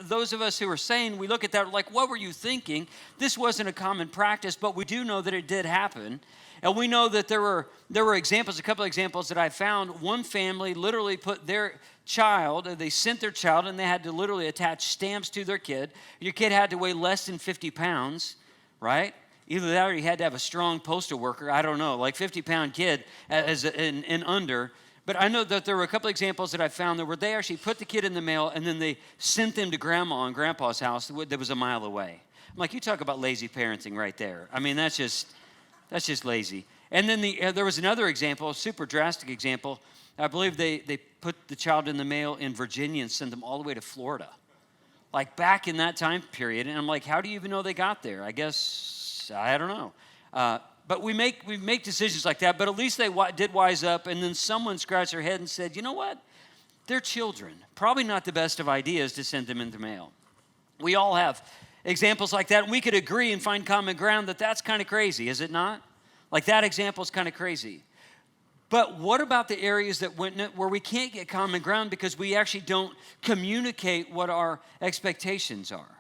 those of us who are sane, we look at that like, what were you thinking? This wasn't a common practice, but we do know that it did happen. And we know that there were examples, a couple of examples that I found. One family literally put their child, they sent their child, and they had to literally attach stamps to their kid. Your kid had to weigh less than 50 pounds, right? Either that or you had to have a strong postal worker. I don't know, like 50-pound kid and under. But I know that there were a couple examples that I found where they actually put the kid in the mail and then they sent them to grandma and grandpa's house that was a mile away. I'm like, you talk about lazy parenting right there. I mean, that's just lazy. And then there was another example, a super drastic example. I believe they put the child in the mail in Virginia and sent them all the way to Florida. Like back in that time period. And I'm like, how do you even know they got there? I guess, I don't know. But we make decisions like that, but at least they did wise up, and then someone scratched their head and said, you know what? They're children. Probably not the best of ideas to send them in the mail. We all have examples like that, and we could agree and find common ground that that's kind of crazy, is it not? Like that example is kind of crazy. But what about the areas where we can't get common ground because we actually don't communicate what our expectations are?